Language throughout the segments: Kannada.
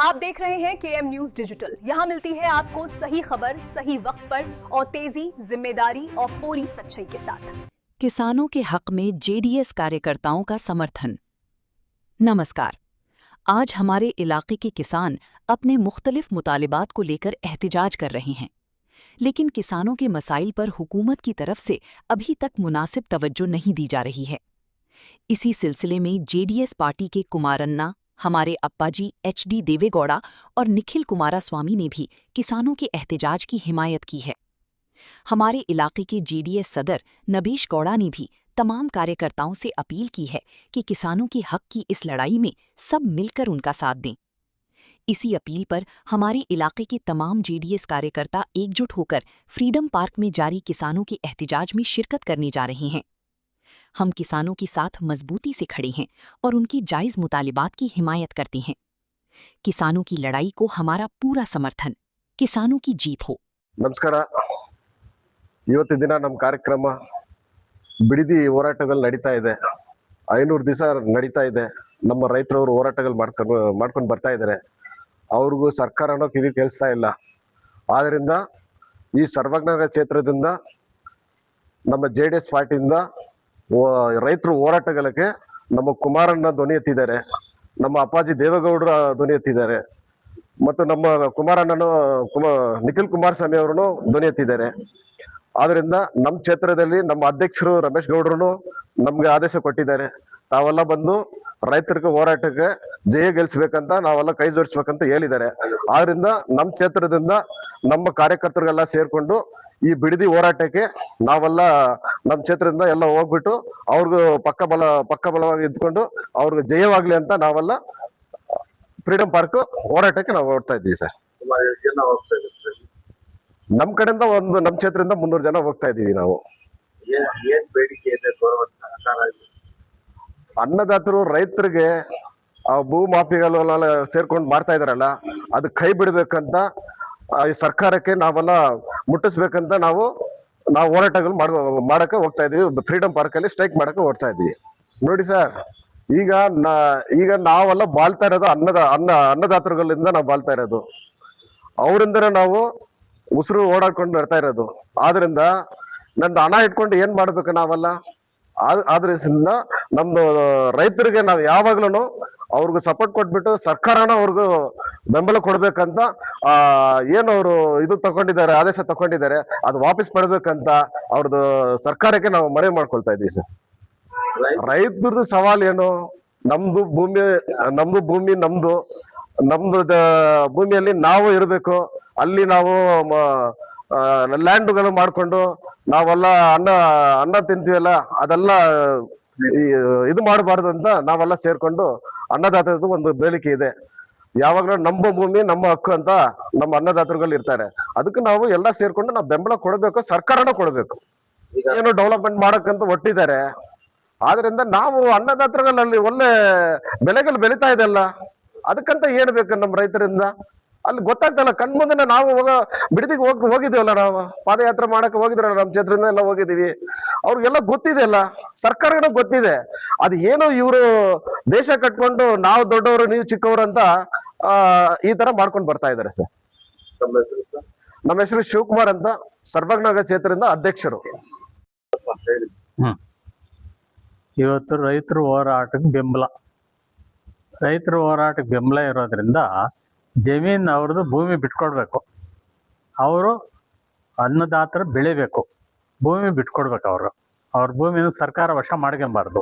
आप देख रहे हैं केएम न्यूज डिजिटल। यहाँ मिलती है आपको सही खबर सही वक्त पर और तेजी, जिम्मेदारी और पूरी सच्चाई के साथ। किसानों के हक में जेडीएस कार्यकर्ताओं का समर्थन। नमस्कार। आज हमारे इलाके के किसान अपने मुख्तलिफ मुतालिबात को लेकर एहतिजाज कर रहे हैं, लेकिन किसानों के मसाइल पर हुकूमत की तरफ से अभी तक मुनासिब तवज्जो नहीं दी जा रही है। इसी सिलसिले में जेडीएस पार्टी के कुमारन्ना, हमारे अप्पाजी एचडी देवेगौड़ा और निखिल कुमारास्वामी ने भी किसानों के एहतिजाज की हिमायत की है। हमारे इलाके के जेडीएस सदर नबीश गौड़ा ने भी तमाम कार्यकर्ताओं से अपील की है कि किसानों के हक की इस लड़ाई में सब मिलकर उनका साथ दें। इसी अपील पर हमारे इलाके के तमाम जेडीएस कार्यकर्ता एकजुट होकर फ्रीडम पार्क में जारी किसानों के एहतिजाज में शिरकत करने जा रहे हैं। हम किसानों के साथ मजबूती से खड़े हैं और उनकी जायज मुतालिबात की हिमायत करते हैं। किसानों की लड़ाई को हमारा पूरा समर्थन। किसानों की जीत हो। ನಮಸ್ಕಾರ. ಇವತ್ತು ದಿನ ನಮ್ಮ ಕಾರ್ಯಕ್ರಮ ಬಿಡದಿ ಹೋರಾಟಗಳು ನಡೀತಾ ಇದೆ. 500 ದಿವಸ ನಡೀತಾ ಇದೆ. ನಮ್ಮ ರೈತರವರು ಹೋರಾಟಗಳು ಮಾಡ್ಕೊಂಡು ಬರ್ತಾ ಇದ್ದಾರೆ. ಅವ್ರಿಗೂ ಸರ್ಕಾರನೋ ಕಿವಿ ಕೇಳಿಸ್ತಾ ಇಲ್ಲ. ಆದ್ದರಿಂದ ಈ ಸರ್ವಜ್ಞ ಕ್ಷೇತ್ರದಿಂದ ನಮ್ಮ JDS ಪಾರ್ಟಿಯಿಂದ ರೈತರು ಹೋರಾಟಗಳಿಗೆ ನಮ್ಮ ಕುಮಾರಣ್ಣ ಧ್ವನಿ ಎತ್ತಿದ್ದಾರೆ, ನಮ್ಮ ಅಪ್ಪಾಜಿ ದೇವೇಗೌಡರ ಧ್ವನಿ ಎತ್ತಿದ್ದಾರೆ, ಮತ್ತು ನಮ್ಮ ಕುಮಾರಣ್ಣನು ನಿಖಿಲ್ ಕುಮಾರಸ್ವಾಮಿ ಅವರನ್ನು ಧ್ವನಿ ಎತ್ತಿದ್ದಾರೆ. ಆದ್ರಿಂದ ನಮ್ಮ ಕ್ಷೇತ್ರದಲ್ಲಿ ನಮ್ಮ ಅಧ್ಯಕ್ಷರು ರಮೇಶ್ ಗೌಡ್ರು ನಮ್ಗೆ ಆದೇಶ ಕೊಟ್ಟಿದ್ದಾರೆ, ತಾವೆಲ್ಲ ಬಂದು ರೈತರಿಗೆ ಹೋರಾಟಕ್ಕೆ ಜಯ ಗೆಲ್ಸ್ಬೇಕಂತ, ನಾವೆಲ್ಲ ಕೈ ಜೋಡಿಸ್ಬೇಕಂತ ಹೇಳಿದ್ದಾರೆ. ಆದ್ರಿಂದ ನಮ್ಮ ಕ್ಷೇತ್ರದಿಂದ ನಮ್ಮ ಕಾರ್ಯಕರ್ತರಿಗೆಲ್ಲ ಸೇರ್ಕೊಂಡು ಈ ಬಿಡದಿ ಹೋರಾಟಕ್ಕೆ ನಾವೆಲ್ಲ ನಮ್ಮ ಕ್ಷೇತ್ರದಿಂದ ಎಲ್ಲ ಹೋಗ್ಬಿಟ್ಟು ಅವ್ರಿಗೂ ಪಕ್ಕ ಬಲವಾಗಿ ಇದ್ಕೊಂಡು ಅವ್ರಿಗೆ ಜಯವಾಗ್ಲಿ ಅಂತ ನಾವೆಲ್ಲ ಫ್ರೀಡಮ್ ಪಾರ್ಕ್ ಹೋರಾಟಕ್ಕೆ ನಾವು ಹೊರಡ್ತಾ ಇದ್ವಿ ಸರ್. ನಮ್ ಕಡೆಯಿಂದ ನಮ್ಮ ಕ್ಷೇತ್ರದಿಂದ 300 ಜನ ಹೋಗ್ತಾ ಇದೀವಿ ನಾವು. ಅನ್ನದಾತರು ರೈತರಿಗೆ ಆ ಭೂ ಮಾಫಿಗಳೆಲ್ಲ ಸೇರ್ಕೊಂಡು ಮಾಡ್ತಾ ಇದಾರಲ್ಲ, ಅದು ಕೈ ಬಿಡ್ಬೇಕಂತ ಈ ಸರ್ಕಾರಕ್ಕೆ ನಾವೆಲ್ಲ ಮುಟ್ಟಿಸ್ಬೇಕಂತ ನಾವು ಹೋರಾಟಗಳು ಮಾಡಕ್ಕೆ ಹೋಗ್ತಾ ಇದೀವಿ. ಫ್ರೀಡಮ್ ಪಾರ್ಕ್ ಅಲ್ಲಿ ಸ್ಟ್ರೈಕ್ ಮಾಡಕ್ಕೆ ಹೋಗ್ತಾ ಇದೀವಿ. ನೋಡಿ ಸರ್, ಈಗ ನಾವೆಲ್ಲ ಬಾಳ್ತಾ ಇರೋದು ಅನ್ನದಾತರುಗಳಿಂದ ನಾವು ಬಾಳ್ತಾ ಇರೋದು, ಅವರಿಂದನೇ ನಾವು ಉಸಿರು ಓಡಾಡ್ಕೊಂಡು ಬರ್ತಾ ಇರೋದು. ಆದ್ರಿಂದ ನಂದು ಹಣ ಇಟ್ಕೊಂಡು ಏನ್ ಮಾಡ್ಬೇಕು ನಾವೆಲ್ಲ. ಆದ್ರಿಂದ ನಮ್ದು ರೈತರಿಗೆ ನಾವು ಯಾವಾಗ್ಲೂ ಅವ್ರಿಗೂ ಸಪೋರ್ಟ್ ಕೊಟ್ಬಿಟ್ಟು ಸರ್ಕಾರನ ಅವ್ರಿಗೂ ಬೆಂಬಲ ಕೊಡ್ಬೇಕಂತ ಏನು ಅವರು ಇದು ತಗೊಂಡಿದ್ದಾರೆ, ಆದೇಶ ತಗೊಂಡಿದ್ದಾರೆ, ಅದು ವಾಪಸ್ ಪಡ್ಬೇಕಂತ ಅವ್ರದ್ದು ಸರ್ಕಾರಕ್ಕೆ ನಾವು ಮನವಿ ಮಾಡ್ಕೊಳ್ತಾ ಇದ್ವಿ ಸರ್. ರೈತರದ್ದು ಸವಾಲ್ ಏನು, ನಮ್ದು ಭೂಮಿ ನಮ್ದು ಭೂಮಿಯಲ್ಲಿ ನಾವು ಇರಬೇಕು, ಅಲ್ಲಿ ನಾವು ಲ್ಯಾಂಡ್ಗಳು ಮಾಡ್ಕೊಂಡು ನಾವೆಲ್ಲ ಅನ್ನ ತಿಂತೀವಲ್ಲ, ಅದೆಲ್ಲ ಇದು ಮಾಡಬಾರ್ದು ಅಂತ ನಾವೆಲ್ಲ ಸೇರ್ಕೊಂಡು ಅನ್ನದಾತರದ್ದು ಒಂದು ಬೇಡಿಕೆ ಇದೆ. ಯಾವಾಗ್ಲೂ ನಮ್ಮ ಭೂಮಿ ನಮ್ಮ ಹಕ್ಕು ಅಂತ ನಮ್ಮ ಅನ್ನದಾತರುಗಳು ಇರ್ತಾರೆ. ಅದಕ್ಕೆ ನಾವು ಎಲ್ಲ ಸೇರ್ಕೊಂಡು ನಾವು ಬೆಂಬಲ ಕೊಡ್ಬೇಕು, ಸರ್ಕಾರನ ಕೊಡ್ಬೇಕು. ಏನು ಡೆವಲಪ್ಮೆಂಟ್ ಮಾಡಕ್ಕಂತ ಒಟ್ಟಿದ್ದಾರೆ. ಆದ್ರಿಂದ ನಾವು ಅನ್ನದಾತರುಗಳಲ್ಲಿ ಒಳ್ಳೆ ಬೆಳೆಗಳು ಬೆಳೀತಾ ಇದೆಲ್ಲ, ಅದಕ್ಕಂತ ಏನ್ ಬೇಕು ನಮ್ಮ ರೈತರಿಂದ ಅಲ್ಲಿ ಗೊತ್ತಾಗ್ತಲ್ಲ. ಕಣ್ಮುಂದೆ ನಾವು ಬಿಡದಿಗೆ ಹೋಗಿದ್ದೀವಲ್ಲ, ನಾವು ಪಾದಯಾತ್ರೆ ಮಾಡಕ್ಕೆ ಹೋಗಿದ್ರಲ್ಲ, ನಮ್ಮ ಕ್ಷೇತ್ರದಿಂದ ಎಲ್ಲ ಹೋಗಿದೀವಿ. ಅವ್ರಿಗೆಲ್ಲ ಗೊತ್ತಿದೆ ಅಲ್ಲ, ಸರ್ಕಾರಕ್ಕೆ ಗೊತ್ತಿದೆ. ಅದು ಏನು ಇವರು ದೇಶ ಕಟ್ಕೊಂಡು ನಾವು ದೊಡ್ಡವರು ನೀವು ಚಿಕ್ಕವರು ಅಂತ ಈ ತರ ಮಾಡ್ಕೊಂಡು ಬರ್ತಾ ಇದಾರೆ ಸರ್. ನಮ್ಮ ಹೆಸರು ಶಿವಕುಮಾರ್ ಅಂತ, ಸರ್ವಜ್ಞ ಕ್ಷೇತ್ರದಿಂದ ಅಧ್ಯಕ್ಷರು. ಇವತ್ತು ರೈತರು ಹೋರಾಟಕ್ಕೆ ಬೆಂಬಲ ಇರೋದ್ರಿಂದ ಜಮೀನ್ ಅವ್ರದ್ದು ಭೂಮಿ ಬಿಟ್ಕೊಡ್ಬೇಕು. ಅವರು ಅನ್ನದಾತರು ಬೆಳಿಬೇಕು, ಭೂಮಿ ಬಿಟ್ಕೊಡ್ಬೇಕು. ಅವ್ರ ಭೂಮಿನ ಸರ್ಕಾರ ವಶ ಮಾಡ್ಕೊಬಾರ್ದು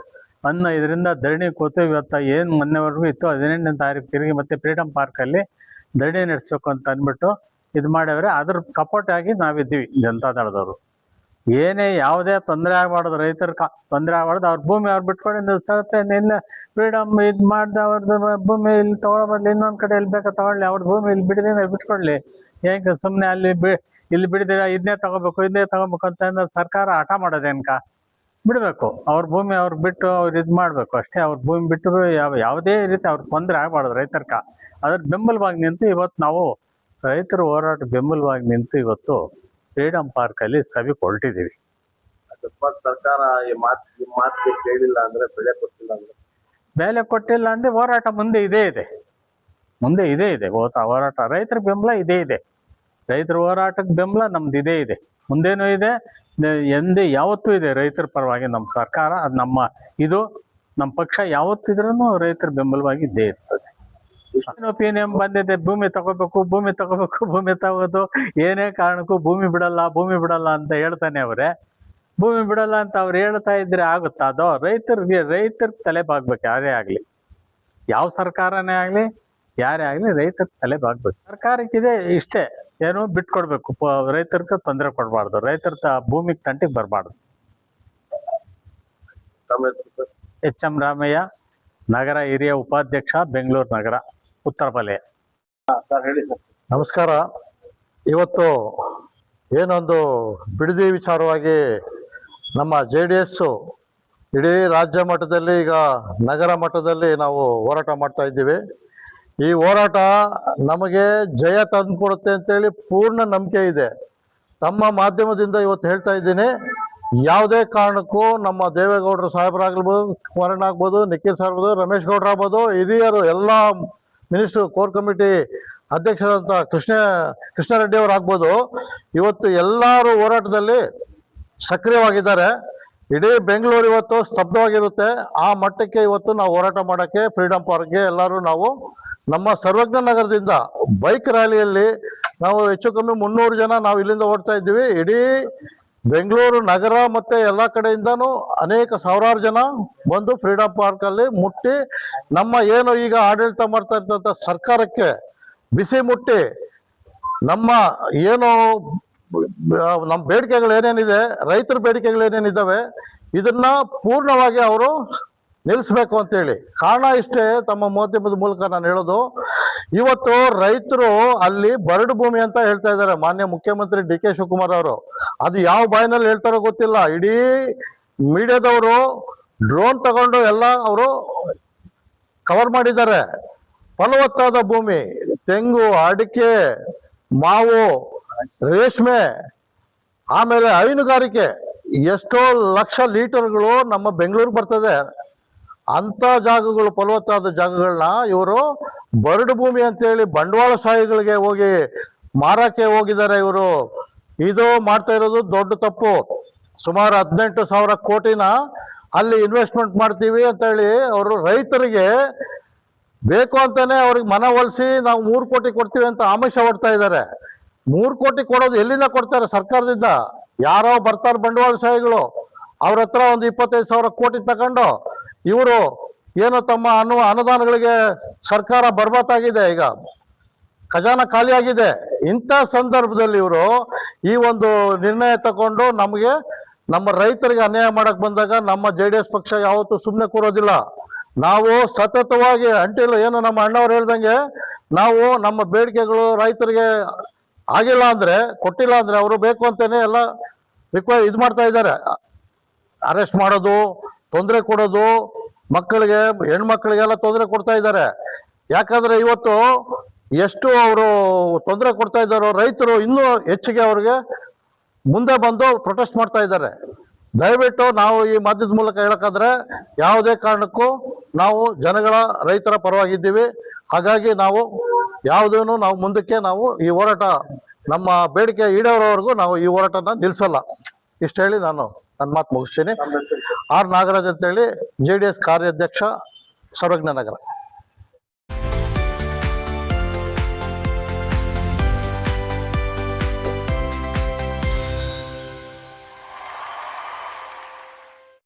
ಇದರಿಂದ ಧರಣಿ ಕೂತು ಇವತ್ತು ಏನು ಮೊನ್ನೆವರೆಗೂ ಇತ್ತು 18ನೇ ತಾರೀಕು ತಿರುಗಿ ಮತ್ತೆ ಫ್ರೀಡಮ್ ಪಾರ್ಕಲ್ಲಿ ಧರಣಿ ನಡೆಸ್ಬೇಕು ಅಂತ ಅಂದ್ಬಿಟ್ಟು ಇದು ಮಾಡ್ಯವ್ರೆ. ಅದ್ರ ಸಪೋರ್ಟ್ ಆಗಿ ನಾವಿದ್ದೀವಿ ಜನತಾದಳದವರು. ಏನೇ ಯಾವುದೇ ತೊಂದರೆ ಆಗಬಾರ್ದು, ರೈತರ ತೊಂದರೆ ಆಗಬಾರ್ದು. ಅವ್ರ ಭೂಮಿ ಅವ್ರು ಬಿಟ್ಕೊಂಡು ನಿನ್ನ ಫ್ರೀಡಮ್ ಇದು ಮಾಡ್ದೆ, ಅವ್ರದ್ದು ಭೂಮಿ ಇಲ್ಲಿ ತಗೊಳ್ಬಾರ್ದು, ಇನ್ನೊಂದು ಕಡೆ ಎಲ್ಲಿ ಬೇಕಾ ತಗೊಳ್ಳಿ, ಅವ್ರ ಭೂಮಿ ಇಲ್ಲಿ ಬಿಡದಿನ ಬಿಟ್ಕೊಡ್ಲಿ. ಹೆಂಗೆ ಸುಮ್ಮನೆ ಇಲ್ಲಿ ಬಿಡಿದಿರ ಇದನ್ನೇ ತಗೋಬೇಕು ಅಂತ ಸರ್ಕಾರ ಹಠ ಮಾಡೋದೇನ್ಕ ಬಿಡಬೇಕು. ಅವ್ರ ಭೂಮಿ ಅವ್ರಿಗೆ ಬಿಟ್ಟು ಅವ್ರು ಇದು ಮಾಡಬೇಕು ಅಷ್ಟೇ. ಅವ್ರ ಭೂಮಿ ಬಿಟ್ಟು ಯಾವುದೇ ರೀತಿ ಅವ್ರಿಗೆ ತೊಂದರೆ ಆಗಬಾರ್ದು ರೈತರ್ಕ. ಅದ್ರ ಬೆಂಬಲವಾಗಿ ನಿಂತು ಇವತ್ತು ನಾವು ರೈತರ ಹೋರಾಟ ಬೆಂಬಲವಾಗಿ ನಿಂತು ಇವತ್ತು ಫ್ರೀಡಮ್ ಪಾರ್ಕ್ ಅಲ್ಲಿ ಸಭೆ ಹೊರಟಿದ್ದೀವಿ. ಸರ್ಕಾರ ಈ ಮಾತಿಗೆ ಕೇಳಿಲ್ಲ ಅಂದ್ರೆ ಬೆಲೆ ಕೊಟ್ಟಿಲ್ಲ ಅಂದ್ರೆ ಹೋರಾಟ ಮುಂದೆ ಇದೇ ಇದೆ. ಮುಂದೆ ಇದೇ ಇದೆ ಹೋರಾಟ. ರೈತರ ಬೆಂಬಲ ಇದೇ ಇದೆ. ರೈತರ ಹೋರಾಟಕ್ಕೆ ಬೆಂಬಲ ನಮ್ದು ಇದೇ ಇದೆ, ಮುಂದೇನೂ ಇದೆ, ಎಂದೇ ಯಾವತ್ತೂ ಇದೆ. ರೈತರ ಪರವಾಗಿ ನಮ್ಮ ಸರ್ಕಾರ, ಅದು ನಮ್ಮ ಪಕ್ಷ ಯಾವತ್ತಿದ್ರೂ ರೈತರ ಬೆಂಬಲವಾಗಿ ಇದ್ದೇ ಇರ್ತದೆ. ಒಪಿನಿಯನ್ ಬಂದಿದೆ, ಭೂಮಿ ತಗೋದು, ಏನೇ ಕಾರಣಕ್ಕೂ ಭೂಮಿ ಬಿಡಲ್ಲ ಅಂತ ಹೇಳ್ತಾನೆ ಅವರೇ. ಭೂಮಿ ಬಿಡಲ್ಲ ಅಂತ ಅವ್ರು ಹೇಳ್ತಾ ಇದ್ರೆ ಆಗುತ್ತಾ? ಅದು ರೈತರ ತಲೆ ಬಾಗ್ಬೇಕು. ಯಾರೇ ಆಗ್ಲಿ, ಯಾವ ಸರ್ಕಾರನೇ ಆಗ್ಲಿ, ಯಾರೇ ಆಗ್ಲಿ, ರೈತರ ತಲೆ ಬಾಗ್ಬೇಕು. ಸರ್ಕಾರಕ್ಕಿದೆ ಇಷ್ಟೇ, ಏನು ಬಿಟ್ಕೊಡ್ಬೇಕು, ರೈತರಿಗೆ ತೊಂದರೆ ಕೊಡಬಾರ್ದು, ರೈತರ ಭೂಮಿಗೆ ತಂಟಿಗೆ ಬರಬಾರ್ದು. ಎಚ್.ಎಂ. ರಾಮಯ್ಯ, ನಗರ ಹಿರಿಯ ಉಪಾಧ್ಯಕ್ಷ, ಬೆಂಗಳೂರು ನಗರ, ಉತ್ತರ ವಲಯ. ಸರ್ ಹೇಳಿ ಸರ್. ನಮಸ್ಕಾರ. ಇವತ್ತು ಏನೊಂದು ಬಿಡದಿ ವಿಚಾರವಾಗಿ ನಮ್ಮ JDS ಇಡೀ ರಾಜ್ಯ ಮಟ್ಟದಲ್ಲಿ, ಈಗ ನಗರ ಮಟ್ಟದಲ್ಲಿ ನಾವು ಹೋರಾಟ ಮಾಡ್ತಾ ಇದ್ದೀವಿ. ಈ ಹೋರಾಟ ನಮಗೆ ಜಯ ತಂದುಕೊಡುತ್ತೆ ಅಂತೇಳಿ ಪೂರ್ಣ ನಂಬಿಕೆ ಇದೆ. ತಮ್ಮ ಮಾಧ್ಯಮದಿಂದ ಇವತ್ತು ಹೇಳ್ತಾ ಇದ್ದೀನಿ, ಯಾವುದೇ ಕಾರಣಕ್ಕೂ ನಮ್ಮ ದೇವೇಗೌಡರು ಸಾಹೇಬರಾಗ್ಬೋದು, ಕುಮಾರಣ್ಣ ಆಗ್ಬೋದು, ನಿಖಿಲ್ ಸರ್ ಆಗ್ಬೋದು, ರಮೇಶ್ ಗೌಡ್ರು ಆಗ್ಬೋದು, ಹಿರಿಯರು ಎಲ್ಲ ಮಿನಿಸ್ಟ್ರು, ಕೋರ್ ಕಮಿಟಿ ಅಧ್ಯಕ್ಷರಂತ ಕೃಷ್ಣಾರೆಡ್ಡಿ ಅವರು ಆಗ್ಬೋದು, ಇವತ್ತು ಎಲ್ಲರೂ ಹೋರಾಟದಲ್ಲಿ ಸಕ್ರಿಯವಾಗಿದ್ದಾರೆ. ಇಡೀ ಬೆಂಗಳೂರು ಇವತ್ತು ಸ್ತಬ್ಧವಾಗಿರುತ್ತೆ. ಆ ಮಟ್ಟಕ್ಕೆ ಇವತ್ತು ನಾವು ಹೋರಾಟ ಮಾಡೋಕ್ಕೆ ಫ್ರೀಡಮ್ ಪಾರ್ಕ್ಗೆ ಎಲ್ಲರೂ ನಾವು ನಮ್ಮ ಸರ್ವಜ್ಞ ನಗರದಿಂದ ಬೈಕ್ ರ್ಯಾಲಿಯಲ್ಲಿ ನಾವು ಹೆಚ್ಚು ಕಮ್ಮಿ 300 ಜನ ನಾವು ಇಲ್ಲಿಂದ ಓಡ್ತಾ ಇದ್ದೀವಿ. ಇಡೀ ಬೆಂಗಳೂರು ನಗರ ಮತ್ತೆ ಎಲ್ಲ ಕಡೆಯಿಂದನೂ ಅನೇಕ ಸಾವಿರಾರು ಜನ ಬಂದು ಫ್ರೀಡಮ್ ಪಾರ್ಕಲ್ಲಿ ಮುಟ್ಟಿ ನಮ್ಮ ಏನು ಈಗ ಆಡಳಿತ ಮಾಡ್ತಾ ಇರ್ತಂಥ ಸರ್ಕಾರಕ್ಕೆ ಬಿಸಿ ಮುಟ್ಟಿ ನಮ್ಮ ಏನು ನಮ್ಮ ಬೇಡಿಕೆಗಳು ಏನೇನಿದೆ, ರೈತರ ಬೇಡಿಕೆಗಳು ಏನೇನಿದ್ದಾವೆ, ಇದನ್ನ ಪೂರ್ಣವಾಗಿ ಅವರು ನಿಲ್ಲಿಸ್ಬೇಕು ಅಂತೇಳಿ. ಕಾರಣ ಇಷ್ಟೇ, ತಮ್ಮ ಮಾಧ್ಯಮದ ಮೂಲಕ ನಾನು ಹೇಳೋದು, ಇವತ್ತು ರೈತರು ಅಲ್ಲಿ ಬರಡು ಭೂಮಿ ಅಂತ ಹೇಳ್ತಾ ಇದ್ದಾರೆ ಮಾನ್ಯ ಮುಖ್ಯಮಂತ್ರಿ DK ಶಿವಕುಮಾರ್ ಅವರು. ಅದು ಯಾವ ಬಾಯಿನಲ್ಲಿ ಹೇಳ್ತಾರೋ ಗೊತ್ತಿಲ್ಲ. ಇಡೀ ಮೀಡಿಯಾದವರು ಡ್ರೋನ್ ತಗೊಂಡು ಎಲ್ಲ ಅವರು ಕವರ್ ಮಾಡಿದ್ದಾರೆ. ಫಲವತ್ತಾದ ಭೂಮಿ, ತೆಂಗು, ಅಡಿಕೆ, ಮಾವು, ರೇಷ್ಮೆ, ಆಮೇಲೆ ಹೈನುಗಾರಿಕೆ, ಎಷ್ಟೋ ಲಕ್ಷ ಲೀಟರ್ಗಳು ನಮ್ಮ ಬೆಂಗಳೂರು ಬರ್ತದೆ. ಅಂಥ ಜಾಗಗಳು, ಫಲವತ್ತಾದ ಜಾಗಗಳನ್ನ ಇವರು ಬರಡು ಭೂಮಿ ಅಂತೇಳಿ ಬಂಡವಾಳಶಾಹಿಗಳಿಗೆ ಹೋಗಿ ಮಾರಕ್ಕೆ ಹೋಗಿದ್ದಾರೆ ಇವರು. ಇದು ಮಾಡ್ತಾ ಇರೋದು ದೊಡ್ಡ ತಪ್ಪು. ಸುಮಾರು 18,000 ಕೋಟಿನ ಅಲ್ಲಿ ಇನ್ವೆಸ್ಟ್ಮೆಂಟ್ ಮಾಡ್ತೀವಿ ಅಂತ ಹೇಳಿ ಅವರು ರೈತರಿಗೆ ಬೇಕು ಅಂತಾನೆ ಅವ್ರಿಗೆ ಮನವೊಲಿಸಿ ನಾವು 3 ಕೋಟಿ ಕೊಡ್ತೀವಿ ಅಂತ ಆಮಿಷ ಹೊಡ್ತಾ ಇದ್ದಾರೆ. 3 ಕೋಟಿ ಕೊಡೋದು ಎಲ್ಲಿಂದ ಕೊಡ್ತಾರೆ? ಸರ್ಕಾರದಿಂದ. ಯಾರೋ ಬರ್ತಾರೆ ಬಂಡವಾಳಶಾಹಿಗಳು, ಅವ್ರ ಹತ್ರ ಒಂದು 25,000 ಕೋಟಿ ತಗೊಂಡು ಇವರು ಏನೋ ತಮ್ಮ ಅನುದಾನಗಳಿಗೆ ಸರ್ಕಾರ ಬರ್ಬಾತಾಗಿದೆ, ಈಗ ಖಜಾನ ಖಾಲಿಯಾಗಿದೆ. ಇಂಥ ಸಂದರ್ಭದಲ್ಲಿ ಇವರು ಈ ಒಂದು ನಿರ್ಣಯ ತಗೊಂಡು ನಮಗೆ, ನಮ್ಮ ರೈತರಿಗೆ ಅನ್ಯಾಯ ಮಾಡಕ್ ಬಂದಾಗ ನಮ್ಮ JDS ಪಕ್ಷ ಯಾವತ್ತೂ ಸುಮ್ಮನೆ ಕೂರೋದಿಲ್ಲ. ನಾವು ಸತತವಾಗಿ ಅಂಟಿಲ್ಲ, ಏನು ನಮ್ಮ ಅಣ್ಣವ್ರು ಹೇಳ್ದಂಗೆ, ನಾವು ನಮ್ಮ ಬೇಡಿಕೆಗಳು ರೈತರಿಗೆ ಆಗಿಲ್ಲ ಅಂದ್ರೆ, ಕೊಟ್ಟಿಲ್ಲ ಅಂದ್ರೆ ಅವರು ಬೇಕು ಅಂತಾನೆ ಎಲ್ಲ ಇದು ಮಾಡ್ತಾ ಇದ್ದಾರೆ. ಅರೆಸ್ಟ್ ಮಾಡೋದು, ತೊಂದರೆ ಕೊಡೋದು, ಮಕ್ಕಳಿಗೆ, ಹೆಣ್ಮಕ್ಳಿಗೆಲ್ಲ ತೊಂದರೆ ಕೊಡ್ತಾ ಇದ್ದಾರೆ. ಯಾಕಂದ್ರೆ ಇವತ್ತು ಎಷ್ಟು ಅವರು ತೊಂದರೆ ಕೊಡ್ತಾ ಇದ್ದಾರೋ ರೈತರು ಇನ್ನೂ ಹೆಚ್ಚಿಗೆ ಅವ್ರಿಗೆ ಮುಂದೆ ಬಂದು ಪ್ರೊಟೆಸ್ಟ್ ಮಾಡ್ತಾ ಇದ್ದಾರೆ. ದಯವಿಟ್ಟು ನಾವು ಈ ಮಾಧ್ಯಮದ ಮೂಲಕ ಹೇಳಕ್ಕಾದ್ರೆ, ಯಾವುದೇ ಕಾರಣಕ್ಕೂ ನಾವು ಜನಗಳ, ರೈತರ ಪರವಾಗಿದ್ದೀವಿ. ಹಾಗಾಗಿ ನಾವು ಯಾವುದೇನು ನಾವು ಮುಂದಕ್ಕೆ ನಾವು ಈ ಹೋರಾಟ, ನಮ್ಮ ಬೇಡಿಕೆ ಈಡೇರೋವರೆಗೂ ನಾವು ಈ ಹೋರಾಟನ ನಿಲ್ಲಿಸಲ್ಲ. ಇಷ್ಟು ಹೇಳಿ ನಾನು ನನ್ನ ಮಾತು ಮುಗಿಸ್ತೀನಿ. ಆರ್ ನಾಗರಾಜ್ ಅಂತೇಳಿ JDS ಕಾರ್ಯಾಧ್ಯಕ್ಷ, ಸರ್ವಜ್ಞ ನಗರ.